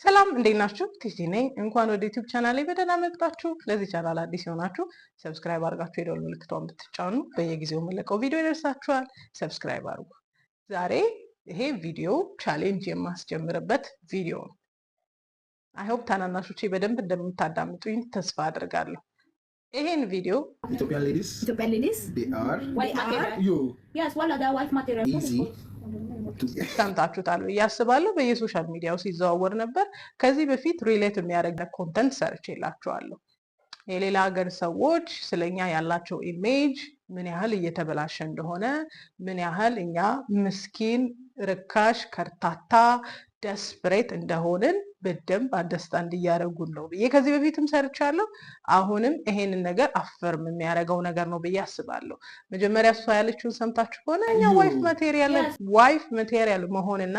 ሰላም እንዴት ናችሁ? ቲቲ ነኝ። እንኳን ወደ ዩቲዩብ ቻናሌ በደህና መጣችሁ። ለዚህ ቻናል አዲስ የሆናችሁ ሰብስክራይብ አድርጋችሁ የደወል ምልክቷን ብትጫኑ በየጊዜው የምለቀው ቪዲዮ ይደርሳችኋል። ሰብስክራይብ አድርጉ። ዛሬ ይሄ ቪዲዮ ቻሌንጅ የማስጀምርበት ቪዲዮ ነው። አይሆፕ ታናናሾቼ በደንብ እንደምታዳምጡኝ ተስፋ አድርጋለሁ። ይሄን ቪዲዮ Ethiopian ladies, they are you easy to ሰምታችሁታል ብዬ አስባለሁ። በየሶሻል ሚዲያው ሲዘዋወር ነበር። ከዚህ በፊት ሪሌት የሚያደርግ ኮንተንት ሰርቼላችኋለሁ። የሌላ ሀገር ሰዎች ስለኛ ያላቸው ኢሜጅ ምን ያህል እየተበላሸ እንደሆነ፣ ምን ያህል እኛ ምስኪን፣ ርካሽ፣ ከርታታ፣ ደስፕሬት እንደሆንን በደንብ አንደርስታንድ እያደረጉን ነው ብዬ ከዚህ በፊትም ሰርቻለሁ። አሁንም ይሄንን ነገር አፈርም የሚያደርገው ነገር ነው ብዬ አስባለሁ። መጀመሪያ እሷ ያለችውን ሰምታችሁ ከሆነ እኛ ዋይፍ ማቴሪያል መሆንና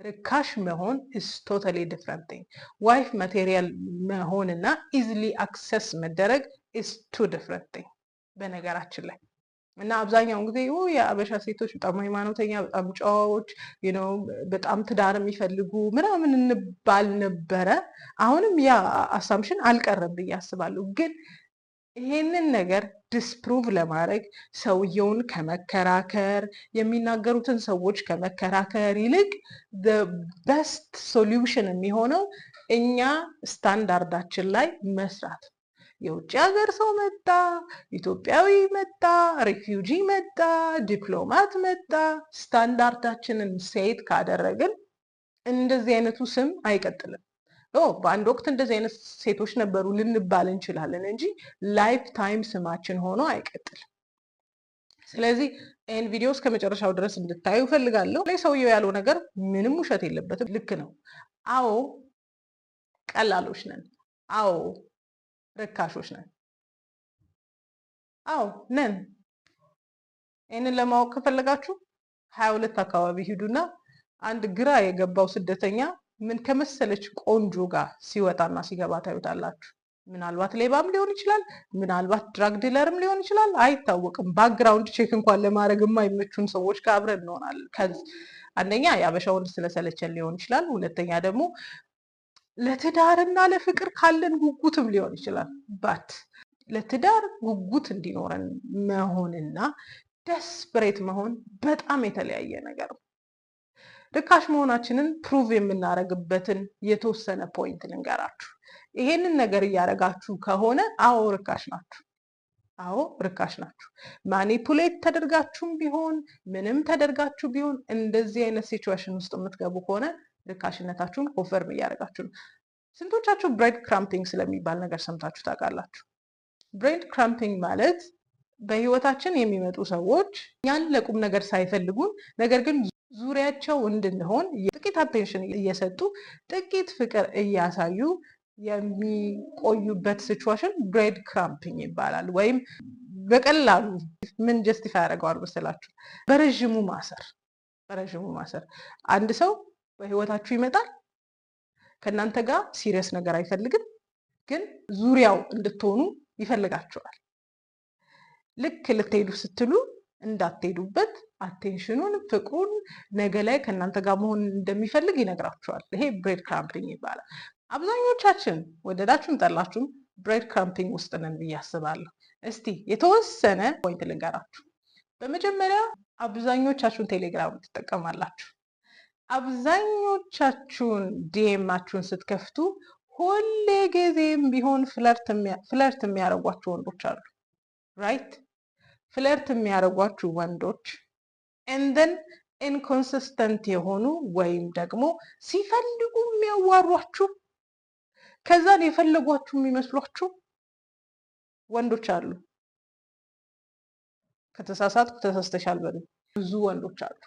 ርካሽ መሆን is totally different thing። ዋይፍ ማቴሪያል መሆንና ኢዝሊ አክሰስ መደረግ is two different thing በነገራችን ላይ እና አብዛኛውን ጊዜ የአበሻ ሴቶች በጣም ሃይማኖተኛ፣ በጣም ጨዋዎች፣ በጣም ትዳር የሚፈልጉ ምናምን እንባል ነበረ። አሁንም ያ አሳምሽን አልቀረም ብዬ አስባለሁ። ግን ይሄንን ነገር ዲስፕሩቭ ለማድረግ ሰውየውን ከመከራከር የሚናገሩትን ሰዎች ከመከራከር ይልቅ በስት ሶሉሽን የሚሆነው እኛ ስታንዳርዳችን ላይ መስራት። የውጭ ሀገር ሰው መጣ፣ ኢትዮጵያዊ መጣ፣ ሪፊውጂ መጣ፣ ዲፕሎማት መጣ፣ ስታንዳርዳችንን ሴት ካደረግን እንደዚህ አይነቱ ስም አይቀጥልም። በአንድ ወቅት እንደዚህ አይነት ሴቶች ነበሩ ልንባል እንችላለን እንጂ ላይፍ ታይም ስማችን ሆኖ አይቀጥልም። ስለዚህ ይህን ቪዲዮ እስከ መጨረሻው ድረስ እንድታዩ እፈልጋለሁ። ላይ ሰውየው ያለው ነገር ምንም ውሸት የለበትም፣ ልክ ነው። አዎ ቀላሎች ነን፣ አዎ ርካሾች ነን፣ አዎ ነን። ይህንን ለማወቅ ከፈለጋችሁ 22 አካባቢ ሂዱና አንድ ግራ የገባው ስደተኛ ምን ከመሰለች ቆንጆ ጋር ሲወጣና ሲገባ ታዩታላችሁ። ምናልባት ሌባም ሊሆን ይችላል፣ ምናልባት ድራግ ዲለርም ሊሆን ይችላል፣ አይታወቅም። ባክግራውንድ ቼክ እንኳን ለማድረግ የማይመቹን ሰዎች ጋር አብረን እንሆናለን። አንደኛ የአበሻ ወንድ ስለሰለቸን ሊሆን ይችላል፣ ሁለተኛ ደግሞ ለትዳርና ለፍቅር ካለን ጉጉትም ሊሆን ይችላል። ባት ለትዳር ጉጉት እንዲኖረን መሆንና ደስፕሬት መሆን በጣም የተለያየ ነገር ነው። ርካሽ መሆናችንን ፕሩቭ የምናደርግበትን የተወሰነ ፖይንት ልንገራችሁ። ይሄንን ነገር እያደረጋችሁ ከሆነ አዎ ርካሽ ናችሁ፣ አዎ ርካሽ ናችሁ። ማኒፑሌት ተደርጋችሁም ቢሆን ምንም ተደርጋችሁ ቢሆን እንደዚህ አይነት ሲቹዌሽን ውስጥ የምትገቡ ከሆነ ርካሽነታችሁን ኮንፈርም እያደረጋችሁ ነው። ስንቶቻችሁ ብሬድ ክራምፒንግ ስለሚባል ነገር ሰምታችሁ ታውቃላችሁ? ብሬድ ክራምፒንግ ማለት በህይወታችን የሚመጡ ሰዎች እኛን ለቁም ነገር ሳይፈልጉን ነገር ግን ዙሪያቸው እንድንሆን ጥቂት አቴንሽን እየሰጡ ጥቂት ፍቅር እያሳዩ የሚቆዩበት ሲቹዌሽን ብሬድ ክራምፒንግ ይባላል። ወይም በቀላሉ ምን ጀስቲፋይ ያደርገዋል መሰላችሁ? በረዥሙ ማሰር። አንድ ሰው በህይወታችሁ ይመጣል፣ ከእናንተ ጋር ሲሪየስ ነገር አይፈልግም፣ ግን ዙሪያው እንድትሆኑ ይፈልጋቸዋል። ልክ ልትሄዱ ስትሉ እንዳትሄዱበት አቴንሽኑን፣ ፍቅሩን፣ ነገ ላይ ከእናንተ ጋር መሆን እንደሚፈልግ ይነግራቸዋል። ይሄ ብሬድ ክራምፒንግ ይባላል። አብዛኞቻችን ወደዳችሁም ጠላችሁም ብሬድ ክራምፒንግ ውስጥ ነን ብዬ አስባለሁ። እስቲ የተወሰነ ፖይንት ልንገራችሁ። በመጀመሪያ አብዛኞቻችሁን ቴሌግራም ትጠቀማላችሁ። አብዛኞቻችሁን ዲኤማችሁን ስትከፍቱ ሁሌ ጊዜም ቢሆን ፍለርት የሚያደርጓችሁ ወንዶች አሉ። ራይት? ፍለርት የሚያደርጓችሁ ወንዶች እንደን ኢንኮንሲስተንት የሆኑ ወይም ደግሞ ሲፈልጉ የሚያዋሯችሁ ከዛን የፈለጓችሁ የሚመስሏችሁ ወንዶች አሉ። ከተሳሳትኩ ተሳስተሻል በሉ። ብዙ ወንዶች አሉ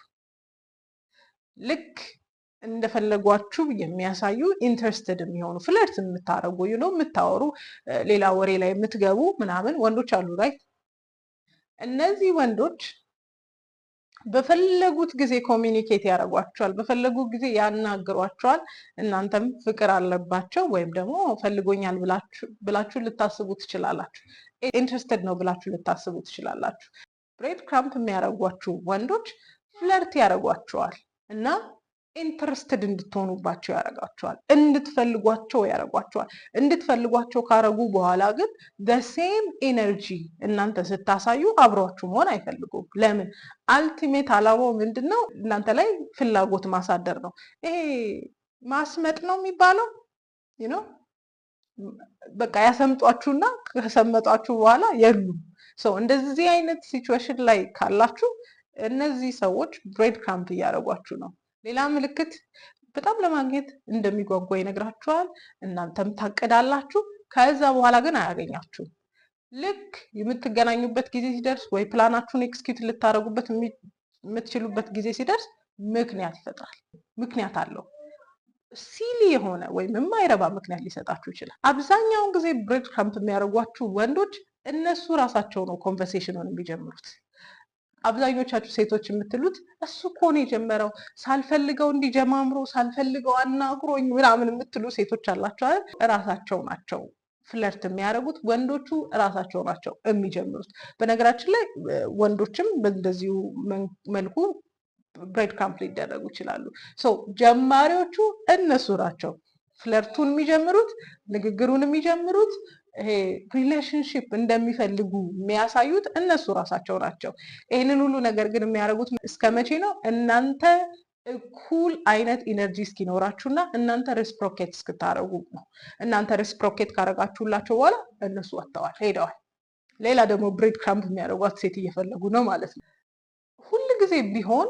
ልክ እንደፈለጓችሁ የሚያሳዩ ኢንተረስትድ የሚሆኑ ፍለርት የምታደርጉ የምታወሩ ሌላ ወሬ ላይ የምትገቡ ምናምን ወንዶች አሉ። ራይት? እነዚህ ወንዶች በፈለጉት ጊዜ ኮሚኒኬት ያደርጓቸዋል፣ በፈለጉት ጊዜ ያናግሯቸዋል። እናንተም ፍቅር አለባቸው ወይም ደግሞ ፈልጎኛል ብላችሁ ልታስቡ ትችላላችሁ። ኢንትረስትድ ነው ብላችሁ ልታስቡ ትችላላችሁ። ብሬድ ክራምፕ የሚያደርጓችሁ ወንዶች ፍለርት ያደርጓቸዋል እና ኢንትረስትድ እንድትሆኑባቸው ያደርጋቸዋል፣ እንድትፈልጓቸው ያደርጓቸዋል። እንድትፈልጓቸው ካረጉ በኋላ ግን ሴም ኤነርጂ እናንተ ስታሳዩ አብሯችሁ መሆን አይፈልጉም። ለምን? አልቲሜት አላማው ምንድን ነው? እናንተ ላይ ፍላጎት ማሳደር ነው። ይሄ ማስመጥ ነው የሚባለው ነው። በቃ ያሰምጧችሁና ከሰመጧችሁ በኋላ የሉም። እንደዚህ አይነት ሲቹዌሽን ላይ ካላችሁ እነዚህ ሰዎች ብሬድ ክራምፕ እያደረጓችሁ ነው። ሌላ ምልክት በጣም ለማግኘት እንደሚጓጓ ይነግራችኋል። እናንተም ታቅዳላችሁ። ከዛ በኋላ ግን አያገኛችሁም። ልክ የምትገናኙበት ጊዜ ሲደርስ ወይ ፕላናችሁን ኤክስኪዩት ልታደርጉበት የምትችሉበት ጊዜ ሲደርስ ምክንያት ይፈጥራል። ምክንያት አለው። ሲሊ የሆነ ወይም የማይረባ ምክንያት ሊሰጣችሁ ይችላል። አብዛኛውን ጊዜ ብሬድ ክራምፕ የሚያደርጓችሁ ወንዶች እነሱ ራሳቸው ነው ኮንቨርሴሽኑን የሚጀምሩት። አብዛኞቻችሁ ሴቶች የምትሉት እሱ እኮ ነው የጀመረው፣ ሳልፈልገው እንዲጀማምሮ ሳልፈልገው አናግሮኝ ምናምን የምትሉ ሴቶች አላቸው አይደል? እራሳቸው ናቸው ፍለርት የሚያደርጉት፣ ወንዶቹ እራሳቸው ናቸው የሚጀምሩት። በነገራችን ላይ ወንዶችም በእንደዚሁ መልኩ ብሬድ ክራምፕ ሊደረጉ ይችላሉ። ጀማሪዎቹ እነሱ ናቸው ፍለርቱን የሚጀምሩት፣ ንግግሩን የሚጀምሩት፣ ይሄ ሪሌሽንሽፕ እንደሚፈልጉ የሚያሳዩት እነሱ ራሳቸው ናቸው። ይህንን ሁሉ ነገር ግን የሚያደርጉት እስከ መቼ ነው? እናንተ እኩል አይነት ኢነርጂ እስኪኖራችሁና እናንተ ሬስፕሮኬት እስክታደረጉ ነው። እናንተ ሬስፕሮኬት ካደረጋችሁላቸው በኋላ እነሱ ወጥተዋል፣ ሄደዋል። ሌላ ደግሞ ብሬድ ክራምፕ የሚያደርጓት ሴት እየፈለጉ ነው ማለት ነው። ሁል ጊዜ ቢሆን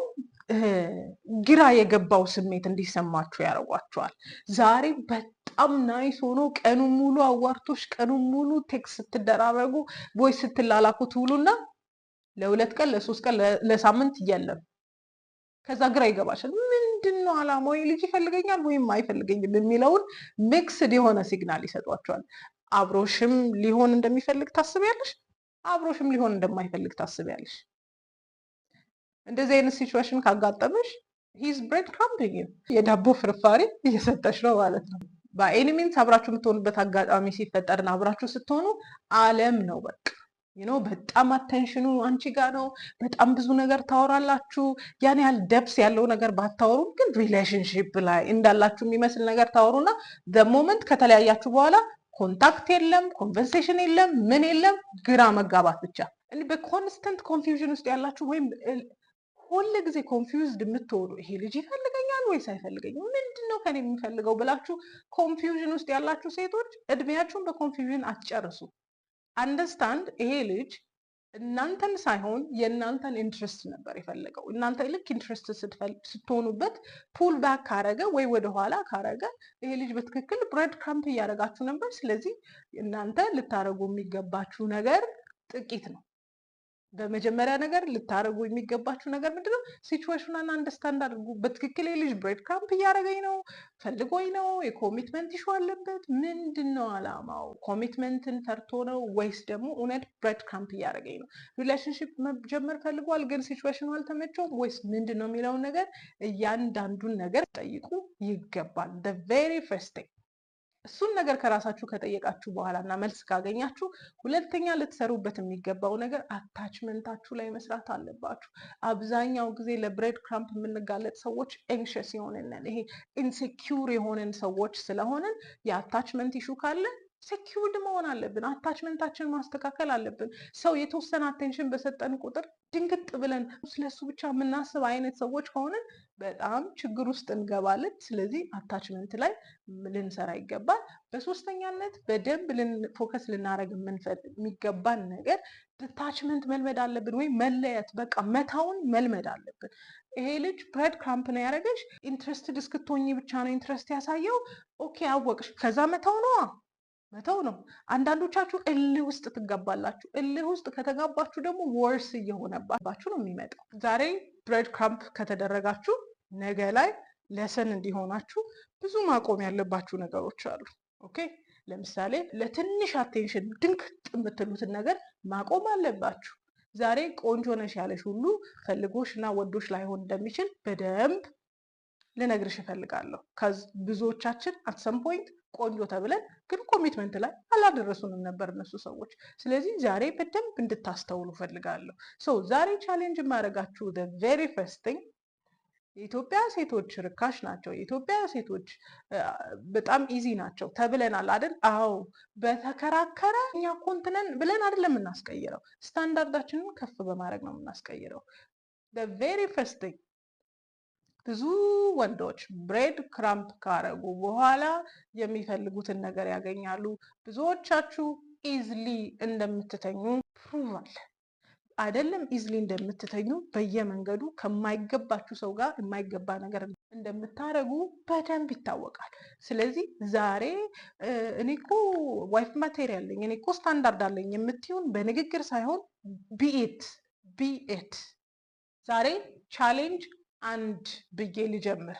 ግራ የገባው ስሜት እንዲሰማችሁ ያደርጓቸዋል። ዛሬ በጣም ናይስ ሆኖ ቀኑን ሙሉ አዋርቶሽ ቀኑን ሙሉ ቴክስት ስትደራረጉ ቮይስ ስትላላኩ ትውሉና ለ2 ቀን ለ3 ቀን ለሳምንት የለም። ከዛ ግራ ይገባሻል። ምንድን ነው አላማው? ልጅ ይፈልገኛል ወይም አይፈልገኝም የሚለውን ሚክስድ የሆነ ሲግናል ይሰጧቸዋል። አብሮሽም ሊሆን እንደሚፈልግ ታስቢያለሽ፣ አብሮሽም ሊሆን እንደማይፈልግ ታስቢያለሽ። እንደዚህ አይነት ሲቹዌሽን ካጋጠመሽ ሂዝ ብሬድ ክራምፒንግ የዳቦ ፍርፋሪ እየሰጠሽ ነው ማለት ነው። በኤኒ ሚንስ አብራችሁ የምትሆኑበት አጋጣሚ ሲፈጠርና አብራችሁ ስትሆኑ አለም ነው በቃ በጣም አቴንሽኑ አንቺ ጋር ነው። በጣም ብዙ ነገር ታወራላችሁ። ያን ያህል ደብስ ያለው ነገር ባታወሩም ግን ሪሌሽንሽፕ ላይ እንዳላችሁ የሚመስል ነገር ታወሩና ሞመንት ከተለያያችሁ በኋላ ኮንታክት የለም፣ ኮንቨርሴሽን የለም፣ ምን የለም፣ ግራ መጋባት ብቻ። በኮንስተንት ኮንፊውዥን ውስጥ ያላችሁ ወይም ሁሉ ጊዜ ኮንፊውዝድ የምትሆኑ ይሄ ልጅ ይፈልገኛል ወይስ አይፈልገኝም፣ ምንድን ነው ከኔ የሚፈልገው ብላችሁ ኮንፊውዥን ውስጥ ያላችሁ ሴቶች እድሜያችሁን በኮንፊውዥን አትጨርሱ። አንደርስታንድ፣ ይሄ ልጅ እናንተን ሳይሆን የእናንተን ኢንትረስት ነበር የፈለገው። እናንተ ልክ ኢንትረስት ስትሆኑበት ፑል ባክ ካረገ ወይ ወደኋላ ካረገ ይሄ ልጅ በትክክል ብሬድ ክራምፕ እያደረጋችሁ ነበር። ስለዚህ እናንተ ልታደረጉ የሚገባችሁ ነገር ጥቂት ነው። በመጀመሪያ ነገር ልታደረጉ የሚገባችሁ ነገር ምንድነው? ሲቹዌሽኑን አንደርስታንድ አድርጉ። በትክክል የልጅ ብሬድ ክራምፕ እያደረገኝ ነው፣ ፈልጎኝ ነው፣ የኮሚትመንት ኢሹ አለበት፣ ምንድን ነው አላማው? ኮሚትመንትን ፈርቶ ነው ወይስ ደግሞ እውነት ብሬድ ክራምፕ እያደረገኝ ነው? ሪሌሽንሽፕ መጀመር ፈልጓል ግን ሲቹዌሽኑ አልተመቸውም ወይስ ምንድን ነው የሚለውን ነገር እያንዳንዱን ነገር ጠይቁ ይገባል። the very first thing እሱን ነገር ከራሳችሁ ከጠየቃችሁ በኋላ እና መልስ ካገኛችሁ ሁለተኛ ልትሰሩበት የሚገባው ነገር አታችመንታችሁ ላይ መስራት አለባችሁ። አብዛኛው ጊዜ ለብሬድ ክራምፕ የምንጋለጥ ሰዎች ኤንክሸስ የሆነን ይሄ ኢንሴኪውር የሆነን ሰዎች ስለሆነን የአታችመንት ኢሹ ካለ ሴኪውርድ መሆን አለብን። አታችመንታችን ማስተካከል አለብን። ሰው የተወሰነ አቴንሽን በሰጠን ቁጥር ድንግጥ ብለን ስለሱ ብቻ የምናስብ አይነት ሰዎች ከሆንን በጣም ችግር ውስጥ እንገባለን። ስለዚህ አታችመንት ላይ ልንሰራ ይገባል። በሶስተኛነት በደንብ ፎከስ ልናደርግ የሚገባን ነገር ዲታችመንት መልመድ አለብን፣ ወይም መለየት፣ በቃ መታውን መልመድ አለብን። ይሄ ልጅ ብሬድ ክራምፕ ነው ያደረገሽ፣ ኢንትረስትድ እስክትሆኚ ብቻ ነው ኢንትረስት ያሳየው። ኦኬ አወቅሽ፣ ከዛ መተው ነው። አንዳንዶቻችሁ እልህ ውስጥ ትገባላችሁ። እልህ ውስጥ ከተጋባችሁ ደግሞ ወርስ እየሆነባችሁ ነው የሚመጣው። ዛሬ ብሬድ ክራምፕ ከተደረጋችሁ ነገ ላይ ለሰን እንዲሆናችሁ ብዙ ማቆም ያለባችሁ ነገሮች አሉ። ኦኬ፣ ለምሳሌ ለትንሽ አቴንሽን ድንቅጥ የምትሉትን ነገር ማቆም አለባችሁ። ዛሬ ቆንጆ ነሽ ያለሽ ሁሉ ፈልጎሽ እና ወዶሽ ላይሆን እንደሚችል በደንብ ልነግርሽ እፈልጋለሁ። ብዙዎቻችን አት ሰም ፖይንት ቆንጆ ተብለን ግን ኮሚትመንት ላይ አላደረሱንም ነበር እነሱ ሰዎች። ስለዚህ ዛሬ በደንብ እንድታስተውሉ ፈልጋለሁ። ዛሬ ቻሌንጅ የማደርጋችሁ the very first thing የኢትዮጵያ ሴቶች ርካሽ ናቸው፣ የኢትዮጵያ ሴቶች በጣም ኢዚ ናቸው ተብለናል አይደል? አዎ በተከራከረ እኛ ኮንቲነንት ብለን አይደለም የምናስቀይረው፣ ስታንዳርዳችንን ከፍ በማድረግ ነው የምናስቀይረው። the very first thing ብዙ ወንዶች ብሬድ ክራምፕ ካረጉ በኋላ የሚፈልጉትን ነገር ያገኛሉ። ብዙዎቻችሁ ኢዝሊ እንደምትተኙ ፕሩቫል አይደለም፣ ኢዝሊ እንደምትተኙ በየመንገዱ ከማይገባችሁ ሰው ጋር የማይገባ ነገር እንደምታረጉ በደንብ ይታወቃል። ስለዚህ ዛሬ እኔ እኮ ዋይፍ ማቴሪያል አለኝ፣ እኔ እኮ ስታንዳርድ አለኝ የምትሆን በንግግር ሳይሆን ቢኤት ዛሬ ቻሌንጅ አንድ ብዬ ልጀምር።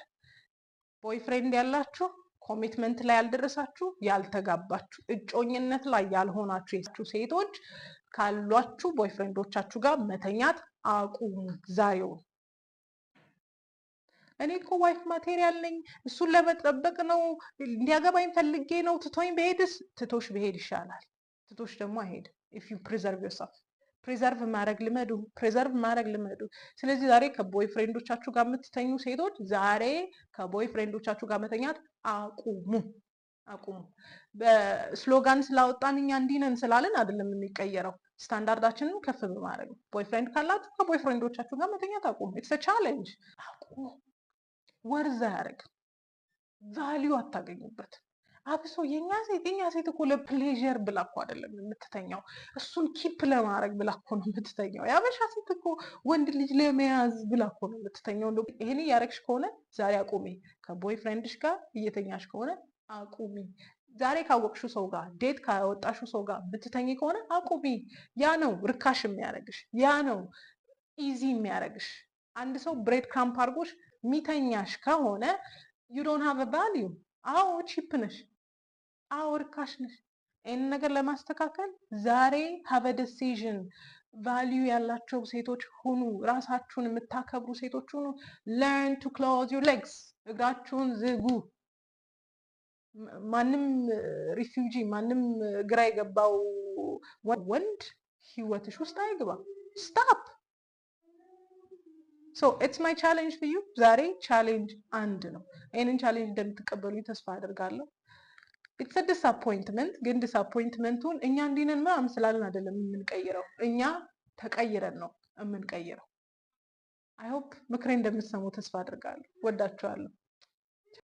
ቦይፍሬንድ ያላችሁ፣ ኮሚትመንት ላይ ያልደረሳችሁ፣ ያልተጋባችሁ፣ እጮኝነት ላይ ያልሆናችሁ ሴቶች ካሏችሁ ቦይፍሬንዶቻችሁ ጋር መተኛት አቁሙ ዛሬው። እኔ እኮ ዋይፍ ማቴሪያል ነኝ፣ እሱን ለመጠበቅ ነው፣ እንዲያገባኝ ፈልጌ ነው፣ ትቶኝ በሄድስ? ትቶሽ በሄድ ይሻላል። ትቶሽ ደግሞ አይሄድም። ኢፍ ዩ ፕሪዘርቭ ዮርሰልፍ ፕሪዘርቭ ማድረግ ልመዱ። ስለዚህ ዛሬ ከቦይፍሬንዶቻችሁ ጋር የምትተኙ ሴቶች ዛሬ ከቦይፍሬንዶቻችሁ ጋር መተኛት አቁሙ። በስሎጋን ስላወጣን እኛ እንዲህ ነን ስላለን አይደለም የሚቀየረው፣ ስታንዳርዳችንን ከፍ በማድረግ ነው። ቦይፍሬንድ ካላችሁ ከቦይፍሬንዶቻችሁ ጋር መተኛት አቁሙ። ኢትስ ቻሌንጅ። አቁሙ። ወርዝ አያደርግም። ቫሊዩ አታገኙበት። አብሶ የኛ ሴት እኮ ለፕሌዥር ብላ እኮ አይደለም የምትተኛው፣ እሱን ኪፕ ለማድረግ ብላ እኮ ነው የምትተኛው። የአበሻ ሴት እኮ ወንድ ልጅ ለመያዝ ብላ እኮ ነው የምትተኛው። ይሄን እያደረግሽ ከሆነ ዛሬ አቁሚ። ከቦይፍሬንድሽ ጋር እየተኛሽ ከሆነ አቁሚ። ዛሬ ካወቅሽው ሰው ጋር ዴት ካወጣሽው ሰው ጋር ብትተኝ ከሆነ አቁሚ። ያ ነው ርካሽ የሚያደርግሽ፣ ያ ነው ኢዚ የሚያደርግሽ። አንድ ሰው ብሬድ ክራምፕ አድርጎሽ ሚተኛሽ ከሆነ ዩ ዶንት ሃቭ ቫልዩ። አዎ ቺፕ ነሽ፣ አዎ ርካሽ ነሽ። ይህንን ነገር ለማስተካከል ዛሬ ሃቭ አ ዲሲዥን። ቫልዩ ያላቸው ሴቶች ሁኑ፣ ራሳችሁን የምታከብሩ ሴቶች ሁኑ። ለርን ቱ ክሎዝ ዩር ሌግስ፣ እግራችሁን ዝጉ። ማንም ሪፊውጂ፣ ማንም ግራ የገባው ወንድ ህይወትሽ ውስጥ አይግባ። ስታፕ። ሶ ኢትስ ማይ ቻሌንጅ ፎር ዩ። ዛሬ ቻሌንጅ አንድ ነው። ይህንን ቻሌንጅ እንደምትቀበሉኝ ተስፋ አደርጋለሁ። ኢትስ ዲስአፖይንትመንት፣ ግን ዲስአፖይንትመንቱን እኛ እንዲህ ነን ምናምን ስላለን አይደለም የምንቀይረው፣ እኛ ተቀይረን ነው የምንቀይረው። አይ ሆፕ ምክሬ እንደምትሰሙ ተስፋ አደርጋለሁ። ወዳችኋለሁ።